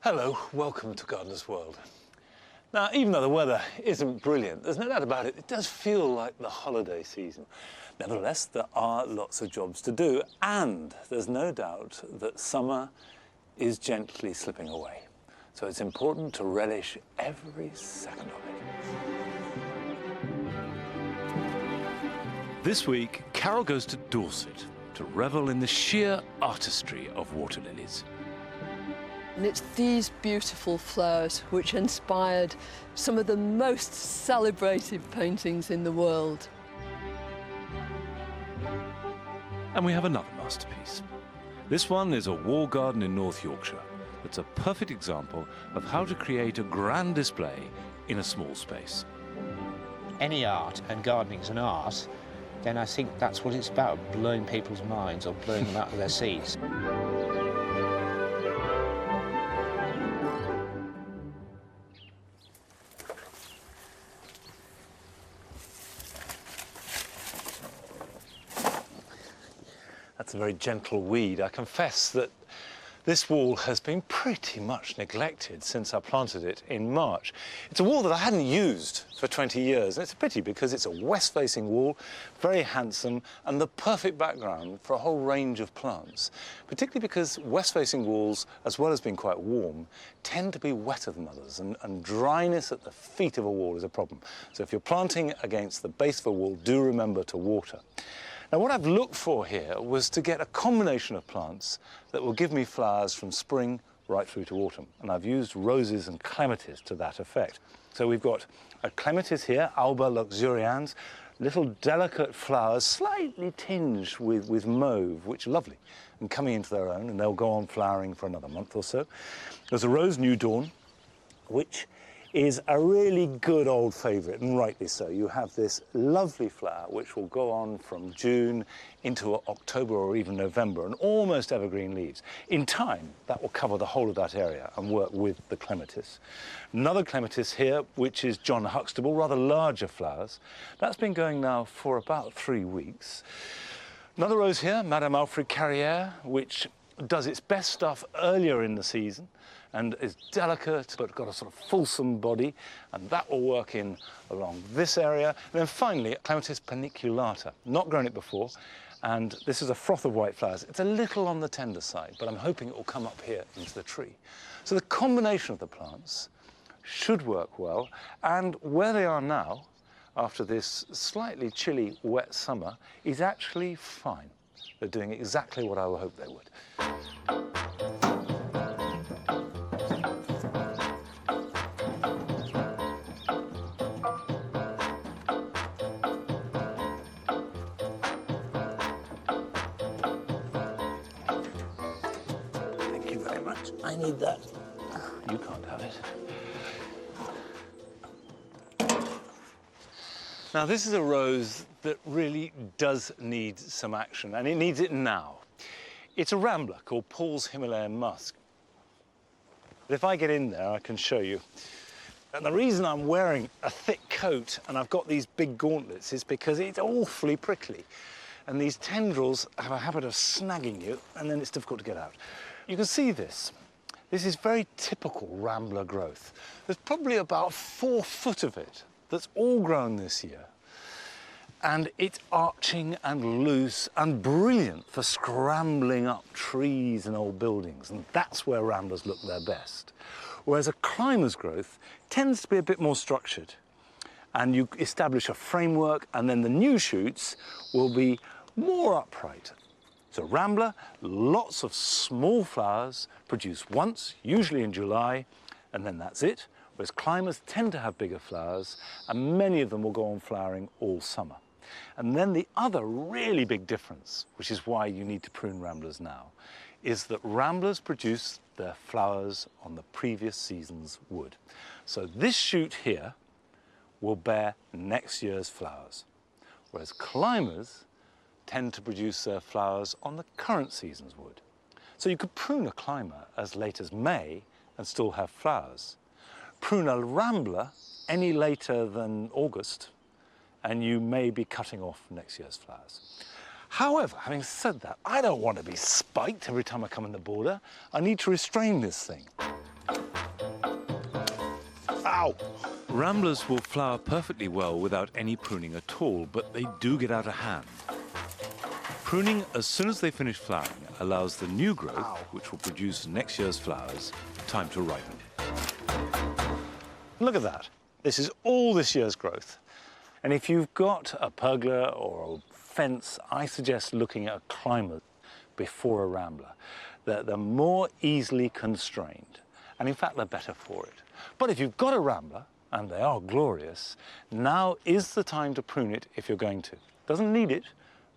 Hello, welcome to Gardener's World. Now, even though the weather isn't brilliant, there's no doubt about it, it does feel like the holiday season. Nevertheless, there are lots of jobs to do, and there's no doubt that summer is gently slipping away. So it's important to relish every second of it. This week, Carol goes to Dorset to revel in the sheer artistry of water lilies. And it's these beautiful flowers which inspired some of the most celebrated paintings in the world. And we have another masterpiece. This one is a wall garden in North Yorkshire. It's a perfect example of how to create a grand display in a small space. Any art, and gardening is an art, then I think that's what it's about, blowing people's minds or blowing them out of their seats. That's a very gentle weed. I confess that this wall has been pretty much neglected since I planted it in March. It's a wall that I hadn't used for 20 years, and it's a pity because it's a west-facing wall, very handsome, and the perfect background for a whole range of plants, particularly because west-facing walls, as well as being quite warm, tend to be wetter than others, and dryness at the feet of a wall is a problem. So if you're planting against the base of a wall, do remember to water. Now, what I've looked for here was to get a combination of plants that will give me flowers from spring right through to autumn. And I've used roses and clematis to that effect. So we've got a clematis here, Alba luxurians, little delicate flowers, slightly tinged with mauve, which are lovely, and coming into their own, and they'll go on flowering for another month or so. There's a rose new dawn, which is a really good old favourite, and rightly so. You have this lovely flower which will go on from June into October or even November, and almost evergreen leaves. In time, that will cover the whole of that area and work with the clematis. Another clematis here, which is John Huxtable, rather larger flowers. That's been going now for about 3 weeks. Another rose here, Madame Alfred Carrière, which does its best stuff earlier in the season and is delicate but got a sort of fulsome body, and that will work in along this area. And then finally, Clematis paniculata. Not grown it before, and this is a froth of white flowers. It's a little on the tender side, but I'm hoping it will come up here into the tree. So the combination of the plants should work well, and where they are now, after this slightly chilly, wet summer, is actually fine. They're doing exactly what I hoped they would. Thank you very much. I need that. You can't have it. Now, this is a rose that really does need some action, and it needs it now. It's a rambler called Paul's Himalayan Musk. But if I get in there, I can show you. And the reason I'm wearing a thick coat and I've got these big gauntlets is because it's awfully prickly. And these tendrils have a habit of snagging you, and then it's difficult to get out. You can see this. This is very typical rambler growth. There's probably about 4 foot of it that's all grown this year. And it's arching and loose and brilliant for scrambling up trees and old buildings. And that's where ramblers look their best. Whereas a climber's growth tends to be a bit more structured. And you establish a framework, and then the new shoots will be more upright. So rambler, lots of small flowers, produced once, usually in July, and then that's it. Whereas climbers tend to have bigger flowers, and many of them will go on flowering all summer. And then the other really big difference, which is why you need to prune ramblers now, is that ramblers produce their flowers on the previous season's wood. So this shoot here will bear next year's flowers, whereas climbers tend to produce their flowers on the current season's wood. So you could prune a climber as late as May and still have flowers. Prune a rambler any later than August, and you may be cutting off next year's flowers. However, having said that, I don't want to be spiked every time I come in the border. I need to restrain this thing. Ow! Ramblers will flower perfectly well without any pruning at all, but they do get out of hand. Pruning, as soon as they finish flowering, allows the new growth, which will produce next year's flowers, time to ripen. Look at that. This is all this year's growth. And if you've got a pergola or a fence, I suggest looking at a climber before a rambler. They're more easily constrained, and in fact, they're better for it. But if you've got a rambler, and they are glorious, now is the time to prune it if you're going to. Doesn't need it,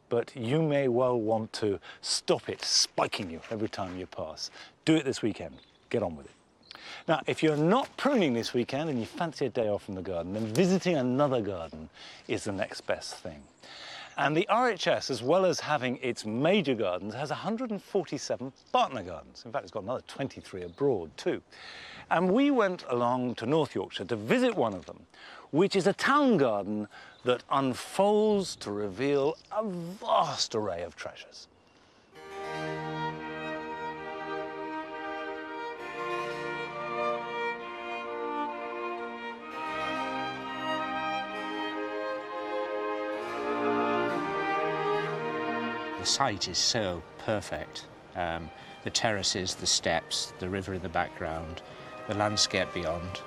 but you may well want to stop it spiking you every time you pass. Do it this weekend. Get on with it. Now, if you're not pruning this weekend and you fancy a day off in the garden, then visiting another garden is the next best thing. And the RHS, as well as having its major gardens, has 147 partner gardens. In fact, it's got another 23 abroad too. And we went along to North Yorkshire to visit one of them, which is a town garden that unfolds to reveal a vast array of treasures. The site is so perfect. The terraces, the steps, the river in the background, the landscape beyond.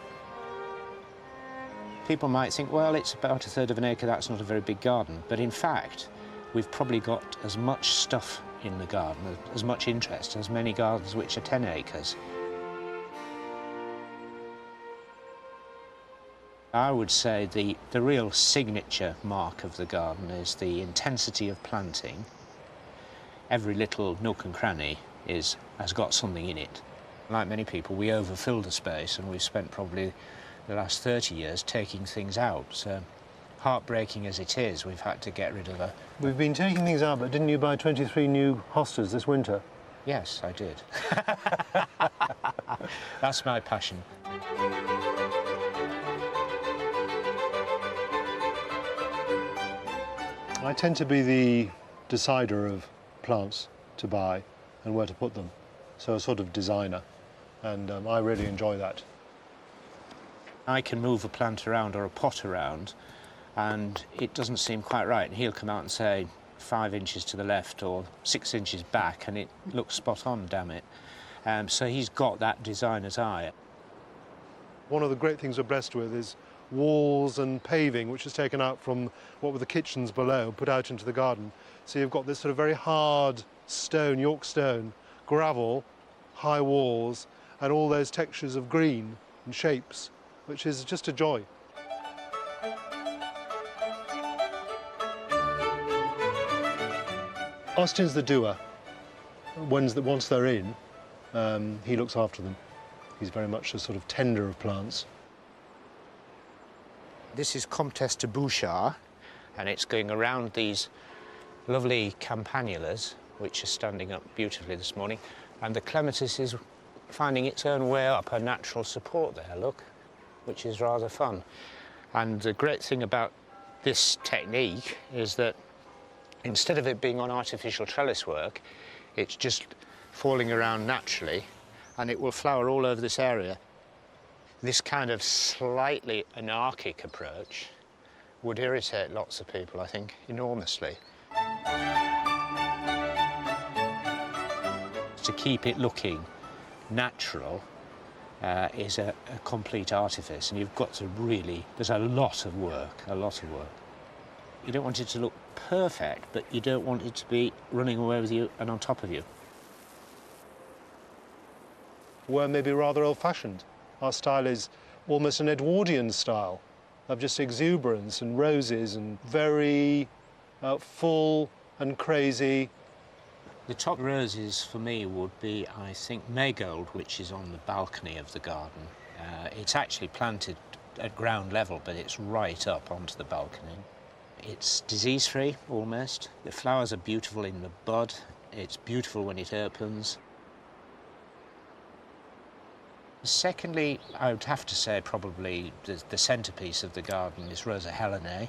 People might think, well, it's about 1/3 of an acre, that's not a very big garden. But in fact, we've probably got as much stuff in the garden, as much interest, as many gardens which are 10 acres. I would say the real signature mark of the garden is the intensity of planting. Every little nook and cranny has got something in it. Like many people, we overfilled the space, and we've spent probably the last 30 years taking things out. So, heartbreaking as it is, we've had to get rid of a... We've been taking things out, but didn't you buy 23 new hostas this winter? Yes, I did. That's my passion. I tend to be the decider of plants to buy and where to put them. So a sort of designer, and I really enjoy that. I can move a plant around or a pot around, and it doesn't seem quite right, and he'll come out and say 5 inches to the left or 6 inches back, and it looks spot on, damn it. So he's got that designer's eye. One of the great things we're blessed with is walls and paving, which is taken out from what were the kitchens below, put out into the garden. So you've got this sort of very hard stone, York stone, gravel, high walls, and all those textures of green and shapes, which is just a joy. Austin's the doer. Once they're in, he looks after them. He's very much a sort of tender of plants. This is Comtesse de Bouchard, and it's going around these lovely campanulas, which are standing up beautifully this morning, and the clematis is finding its own way up a natural support there, look, which is rather fun. And the great thing about this technique is that instead of it being on artificial trellis work, it's just falling around naturally, and it will flower all over this area. This kind of slightly anarchic approach would irritate lots of people, I think, enormously. To keep it looking natural is a complete artifice, and you've got to really, there's a lot of work. You don't want it to look perfect, but you don't want it to be running away with you and on top of you. We're maybe rather old-fashioned. Our style is almost an Edwardian style of just exuberance and roses and very full and crazy. The top roses for me would be, I think, Maygold, which is on the balcony of the garden. It's actually planted at ground level, but it's right up onto the balcony. It's disease-free, almost. The flowers are beautiful in the bud. It's beautiful when it opens. Secondly, I would have to say probably the centrepiece of the garden is Rosa Helenae,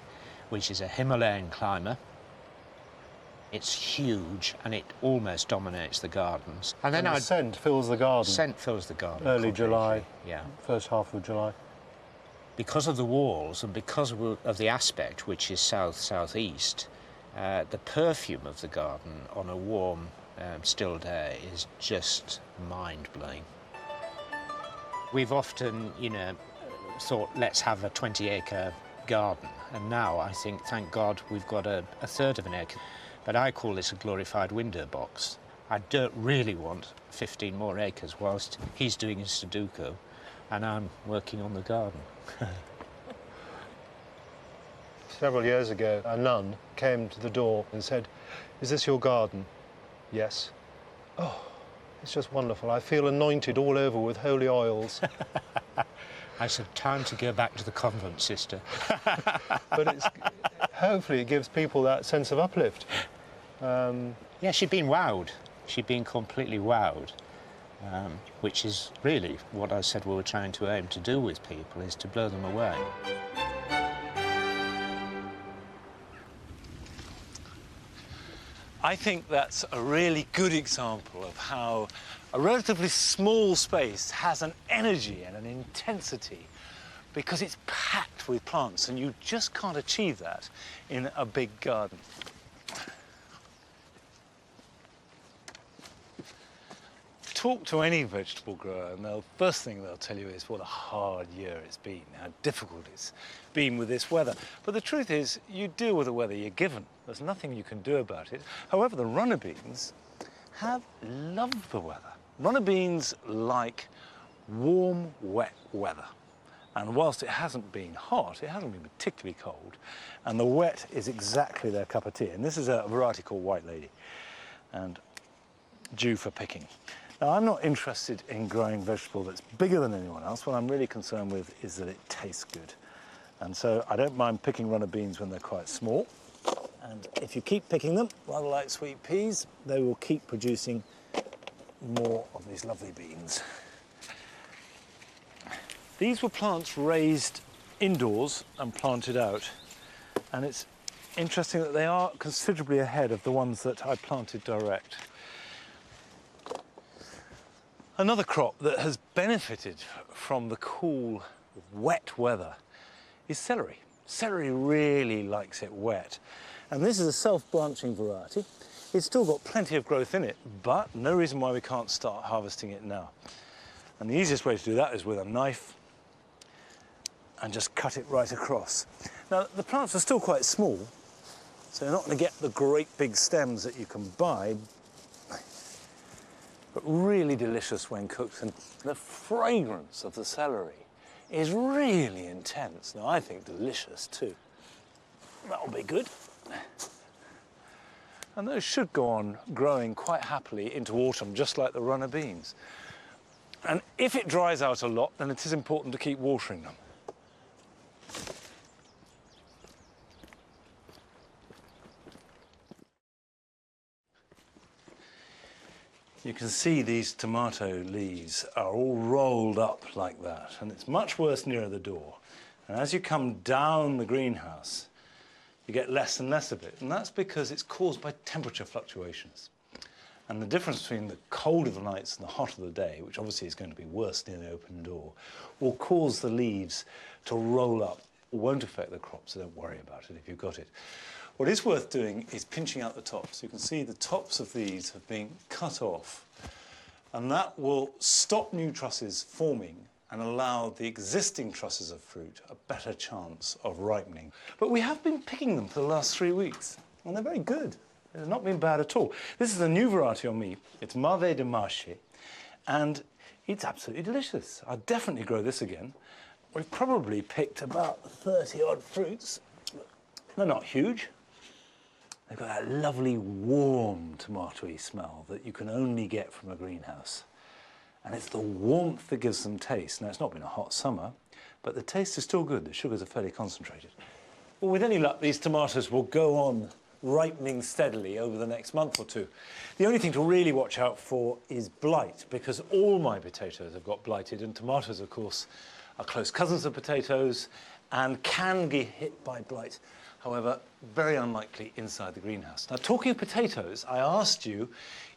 which is a Himalayan climber. It's huge, and it almost dominates the gardens. And then the scent fills the garden. Scent fills the garden. Early July, yeah. First half of July. because of the walls and because of the aspect, which is south-southeast, the perfume of the garden on a warm, still day is just mind-blowing. We've often, you know, thought, let's have a 20-acre garden, and now I think, thank God, we've got a third of an acre. But I call this a glorified window box. I don't really want 15 more acres whilst he's doing his Sudoku and I'm working on the garden. Several years ago, a nun came to the door and said, "Is this your garden?" "Yes." "Oh, it's just wonderful. I feel anointed all over with holy oils." I said, time to go back to the convent, sister. But hopefully it gives people that sense of uplift. Yeah, she'd been wowed. She'd been completely wowed, which is really what I said we were trying to aim to do with people, is to blow them away. I think that's a really good example of how a relatively small space has an energy and an intensity because it's packed with plants, and you just can't achieve that in a big garden. Talk to any vegetable grower and the first thing they'll tell you is what a hard year it's been, how difficult it's been with this weather. But the truth is, you deal with the weather you're given. There's nothing you can do about it. However, the runner beans have loved the weather. Runner beans like warm, wet weather. And whilst it hasn't been hot, it hasn't been particularly cold, and the wet is exactly their cup of tea. And this is a variety called White Lady, and due for picking. Now, I'm not interested in growing vegetable that's bigger than anyone else. What I'm really concerned with is that it tastes good. And so I don't mind picking runner beans when they're quite small. And if you keep picking them, rather like sweet peas, they will keep producing more of these lovely beans. These were plants raised indoors and planted out. And it's interesting that they are considerably ahead of the ones that I planted direct. Another crop that has benefited from the cool, wet weather is celery. Celery really likes it wet. And this is a self-branching variety. It's still got plenty of growth in it, but no reason why we can't start harvesting it now. And the easiest way to do that is with a knife and just cut it right across. Now, the plants are still quite small, so you're not going to get the great big stems that you can buy, but really delicious when cooked, and the fragrance of the celery is really intense. Now, I think delicious too. That'll be good. And those should go on growing quite happily into autumn, just like the runner beans. And if it dries out a lot, then it is important to keep watering them. You can see these tomato leaves are all rolled up like that, and it's much worse nearer the door. And as you come down the greenhouse, you get less and less of it, and that's because it's caused by temperature fluctuations. And the difference between the cold of the nights and the hot of the day, which obviously is going to be worse near the open door, will cause the leaves to roll up. It won't affect the crop, so don't worry about it if you've got it. What is worth doing is pinching out the tops. You can see the tops of these have been cut off, and that will stop new trusses forming and allow the existing trusses of fruit a better chance of ripening. But we have been picking them for the last 3 weeks, and they're very good. They've not been bad at all. This is a new variety on me. It's Mauvais de Marché, and it's absolutely delicious. I'd definitely grow this again. We've probably picked about 30-odd fruits. They're not huge. They've got that lovely, warm, tomatoey smell that you can only get from a greenhouse. And it's the warmth that gives them taste. Now, it's not been a hot summer, but the taste is still good. The sugars are fairly concentrated. Well, with any luck, these tomatoes will go on ripening steadily over the next month or two. The only thing to really watch out for is blight, because all my potatoes have got blighted, and tomatoes, of course, are close cousins of potatoes and can get hit by blight. However, very unlikely inside the greenhouse. Now, talking of potatoes, I asked you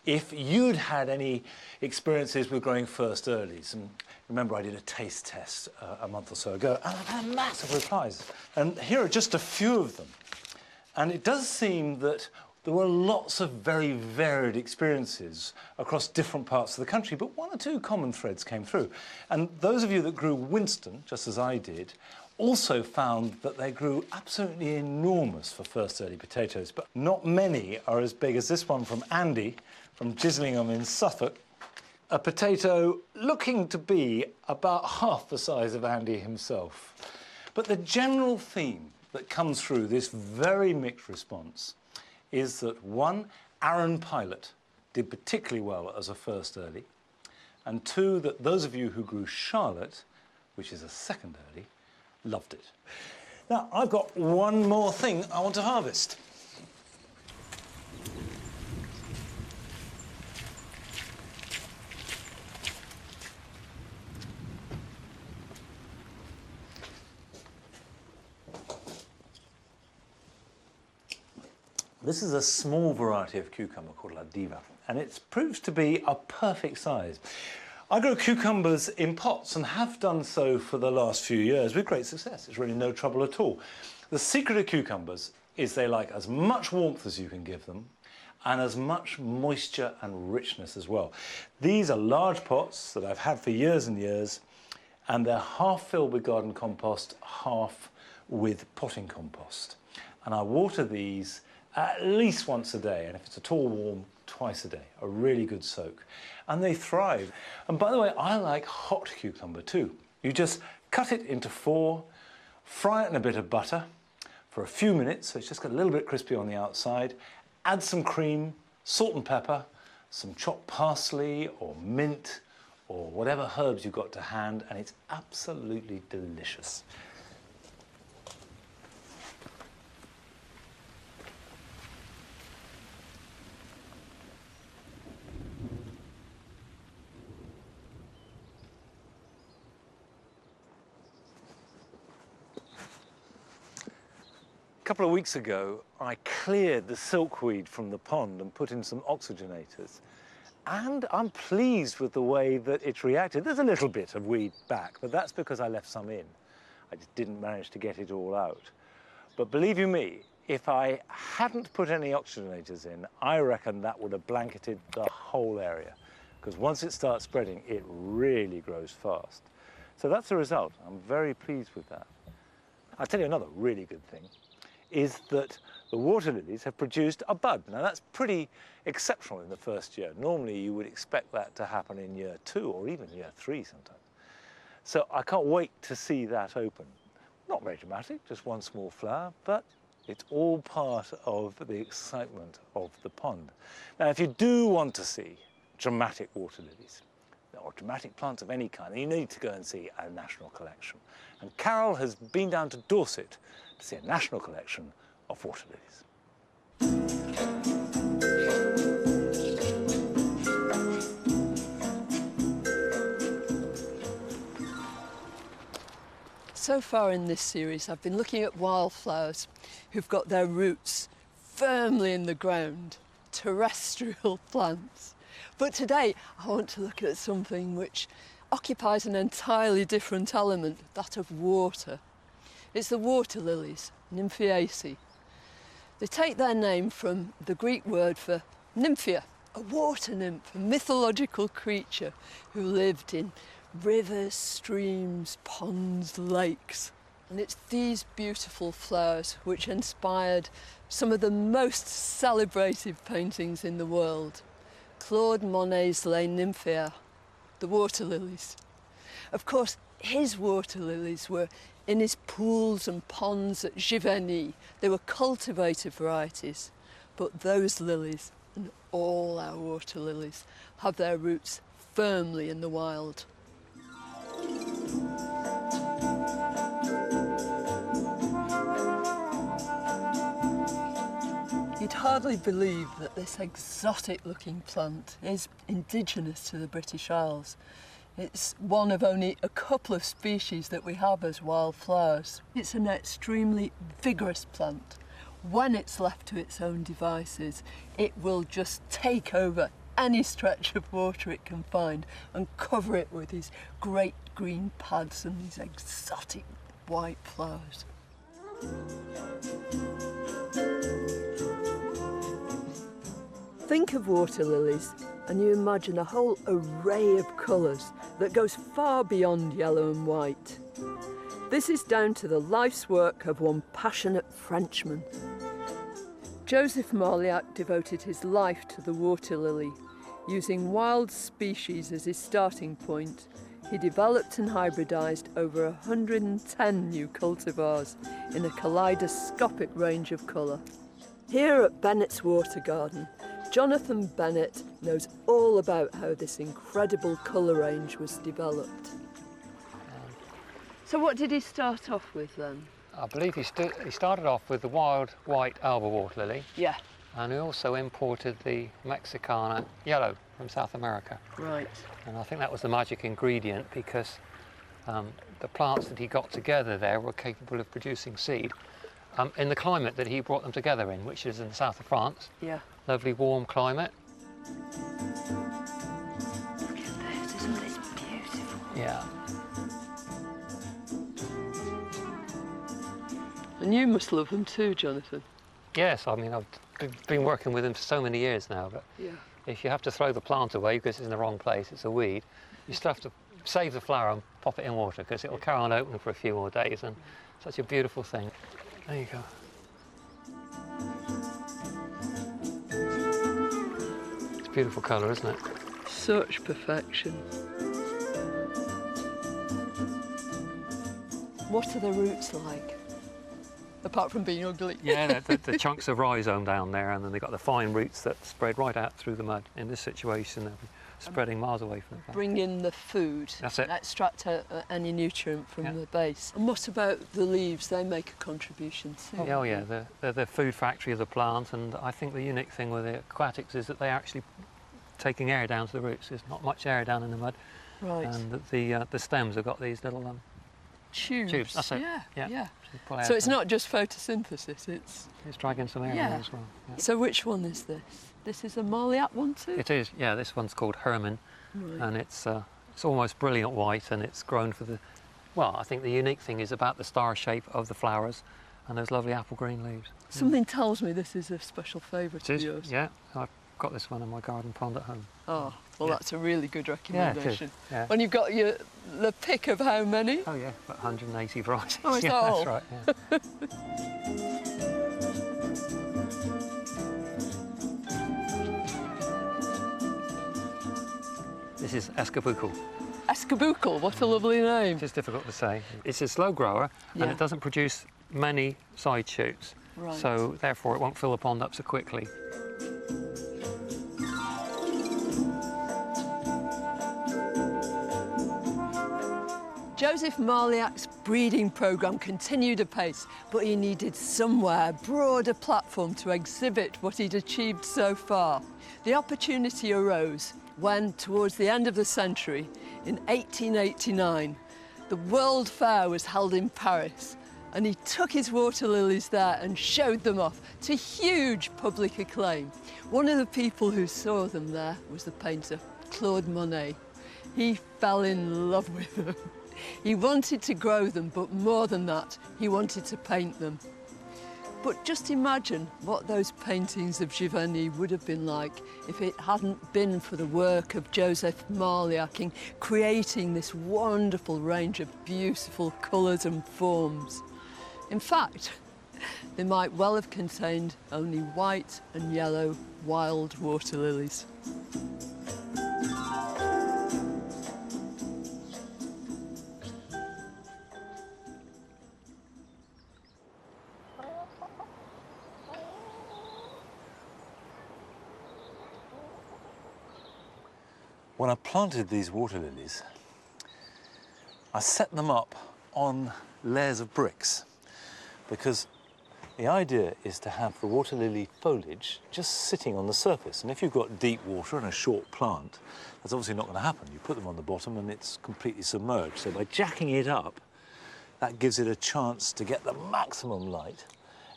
if you'd had any experiences with growing first earlies. And remember, I did a taste test a month or so ago, and I've had massive replies. And here are just a few of them. And it does seem that there were lots of very varied experiences across different parts of the country, but one or two common threads came through. And those of you that grew Winston, just as I did, also found that they grew absolutely enormous for first early potatoes, but not many are as big as this one from Andy, from Gislingham in Suffolk. A potato looking to be about half the size of Andy himself. But the general theme that comes through this very mixed response is that one, Aaron Pilot did particularly well as a first early, and two, that those of you who grew Charlotte, which is a second early, loved it. Now, I've got one more thing I want to harvest. This is a small variety of cucumber called La Diva, and it proves to be a perfect size. I grow cucumbers in pots and have done so for the last few years with great success. It's really no trouble at all. The secret of cucumbers is they like as much warmth as you can give them and as much moisture and richness as well. These are large pots that I've had for years and years, and they're half filled with garden compost, half with potting compost. And I water these at least once a day, and if it's at all warm, twice a day. A really good soak. And they thrive. And by the way, I like hot cucumber too. You just cut it into four, fry it in a bit of butter for a few minutes, so it's just got a little bit crispy on the outside, add some cream, salt and pepper, some chopped parsley or mint or whatever herbs you've got to hand, and it's absolutely delicious. A couple of weeks ago, I cleared the silkweed from the pond and put in some oxygenators. And I'm pleased with the way that it's reacted. There's a little bit of weed back, but that's because I left some in. I just didn't manage to get it all out. But believe you me, if I hadn't put any oxygenators in, I reckon that would have blanketed the whole area. Because once it starts spreading, it really grows fast. So that's the result. I'm very pleased with that. I'll tell you another really good thing, is that the water lilies have produced a bud. Now that's pretty exceptional in the first year. Normally you would expect that to happen in year 2 or even year 3 sometimes. So I can't wait to see that open. Not very dramatic, just one small flower, but it's all part of the excitement of the pond. Now if you do want to see dramatic water lilies, or dramatic plants of any kind, you need to go and see a national collection. And Carol has been down to Dorset to see a national collection of water lilies. So far in this series, I've been looking at wildflowers who've got their roots firmly in the ground, terrestrial plants. But today, I want to look at something which occupies an entirely different element, that of water. It's the water lilies, Nymphaeaceae. They take their name from the Greek word for nymphia, a water nymph, a mythological creature who lived in rivers, streams, ponds, lakes. And it's these beautiful flowers which inspired some of the most celebrated paintings in the world. Claude Monet's Les Nymphaeas, the water lilies. Of course, his water lilies were in his pools and ponds at Giverny. They were cultivated varieties, but those lilies, and all our water lilies, have their roots firmly in the wild. You'd hardly believe that this exotic-looking plant is indigenous to the British Isles. It's one of only a couple of species that we have as wildflowers. It's an extremely vigorous plant. when it's left to its own devices, it will just take over any stretch of water it can find and cover it with these great green pads and these exotic white flowers. Think of water lilies and you imagine a whole array of colours that goes far beyond yellow and white. This is down to the life's work of one passionate Frenchman. Joseph Marliak devoted his life to the water lily. Using wild species as his starting point, he developed and hybridised over 110 new cultivars in a kaleidoscopic range of colour. Here at Bennett's Water Garden, Jonathan Bennett knows all about how this incredible colour range was developed. So what did he start off with then? I believe he started off with the wild white Alba water lily. Yeah. And he also imported the Mexicana yellow from South America. Right. And I think that was the magic ingredient because the plants that he got together there were capable of producing seed in the climate that he brought them together in, which is in the south of France. Yeah. Lovely warm climate. Look at this, isn't this beautiful? Yeah. And you must love them too, Jonathan. Yes, I mean, I've been working with them for so many years now, but Yeah. if you have to throw the plant away because it's in the wrong place, it's a weed, you still have to save the flower and pop it in water because it'll carry on opening for a few more days, and such a beautiful thing. There you go. It's a beautiful colour, isn't it? Such perfection. What are the roots like? Apart from being ugly. Yeah, the chunks of rhizome down there, and then they've got the fine roots that spread right out through the mud. In this situation, they'll be spreading miles away from the plant. Bring in the food. That's it. Extract any nutrient from the base. And what about the leaves? They make a contribution too. Oh yeah, they're the food factory of the plant, and I think the unique thing with the aquatics is that they're actually taking air down to the roots. There's not much air down in the mud. Right. And the stems have got these little tubes. That's it. Yeah. Pull air So it's from. not just photosynthesis, it's dragging some air in as well. Yeah. So which one is this? This is a Marliak one too? It is, yeah, this one's called Herman, Right. and it's almost brilliant white, and it's grown for the, well, I think the unique thing is about the star shape of the flowers and those lovely apple green leaves. Something tells me this is a special favourite It of is, yours. yeah, I've got this one in my garden pond at home. Oh, well, that's a really good recommendation. Yeah. When you've got the pick of how many? Oh yeah, about 180 varieties. Oh, is yeah, that all? That's right, yeah. This is Escabucal. Escabucal, what a lovely name. It's difficult to say. It's a slow grower, Yeah. and it doesn't produce many side shoots. Right. So therefore it won't fill the pond up so quickly. Joseph Marliak's breeding programme continued apace, but he needed somewhere, a broader platform to exhibit what he'd achieved so far. The opportunity arose when, towards the end of the century, in 1889, the World Fair was held in Paris, and he took his water lilies there and showed them off to huge public acclaim. One of the people who saw them there was the painter Claude Monet. He fell in love with them. He wanted to grow them, but more than that, he wanted to paint them. But just imagine what those paintings of Giverny would have been like if it hadn't been for the work of Joseph Marliak in creating this wonderful range of beautiful colours and forms. In fact, they might well have contained only white and yellow wild water lilies. When I planted these water lilies, I set them up on layers of bricks because the idea is to have the water lily foliage just sitting on the surface. And if you've got deep water and a short plant, that's obviously not going to happen. You put them on the bottom and it's completely submerged. So by jacking it up, that gives it a chance to get the maximum light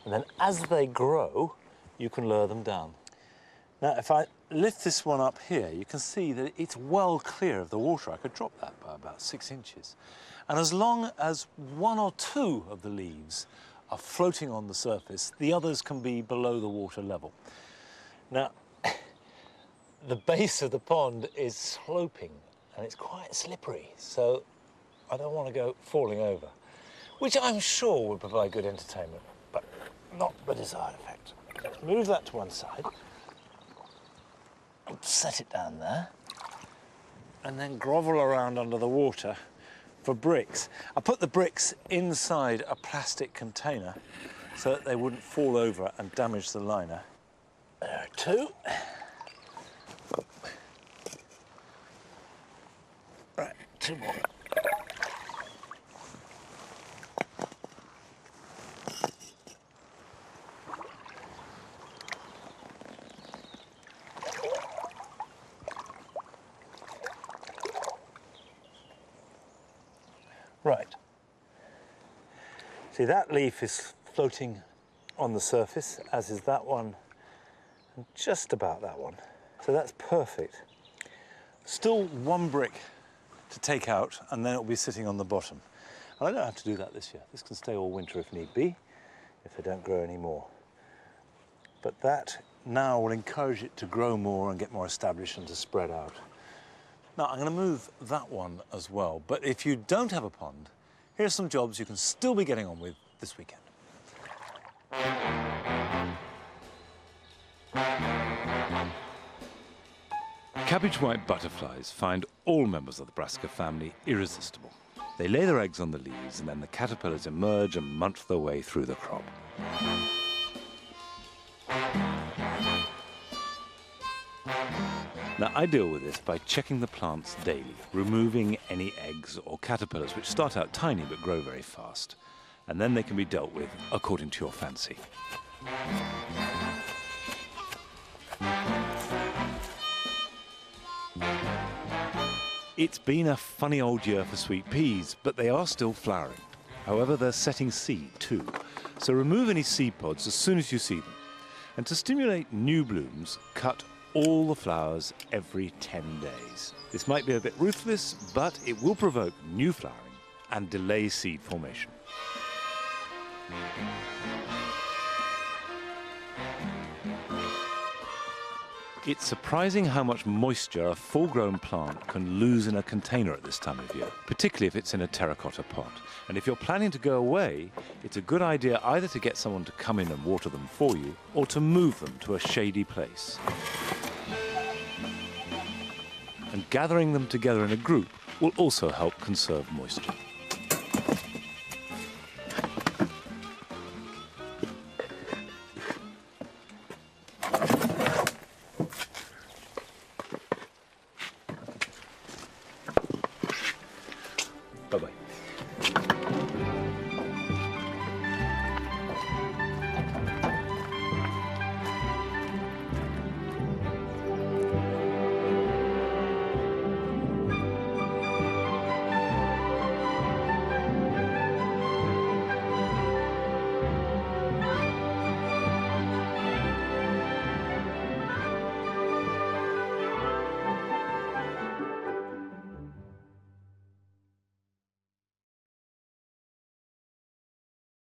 And then as they grow, you can lower them down. Now, if I lift this one up here, you can see that it's well clear of the water. I could drop that by about 6 inches. And as long as 1 or 2 of the leaves are floating on the surface, the others can be below the water level. Now, the base of the pond is sloping and it's quite slippery, so I don't want to go falling over, which I'm sure would provide good entertainment, but not the desired effect. Move that to one side, and set it down there, and then grovel around under the water for bricks. I put the bricks inside a plastic container so that they wouldn't fall over and damage the liner. There are 2. Right, 2 more. Right. See, that leaf is floating on the surface, as is that one, and just about that one. So that's perfect. Still 1 brick to take out, and then it'll be sitting on the bottom. And I don't have to do that this year. This can stay all winter if need be, if they don't grow any more. But that now will encourage it to grow more and get more established and to spread out. Now, I'm going to move that one as well, but if you don't have a pond, here's some jobs you can still be getting on with this weekend. Cabbage white butterflies find all members of the brassica family irresistible. They lay their eggs on the leaves and then the caterpillars emerge and munch their way through the crop. Now, I deal with this by checking the plants daily, removing any eggs or caterpillars which start out tiny but grow very fast. And then they can be dealt with according to your fancy. It's been a funny old year for sweet peas, but they are still flowering. However, they're setting seed too. So remove any seed pods as soon as you see them. And to stimulate new blooms, cut all the flowers every 10 days. This might be a bit ruthless, but it will provoke new flowering and delay seed formation. It's surprising how much moisture a full-grown plant can lose in a container at this time of year, particularly if it's in a terracotta pot. And if you're planning to go away, it's a good idea either to get someone to come in and water them for you, or to move them to a shady place. And gathering them together in a group will also help conserve moisture.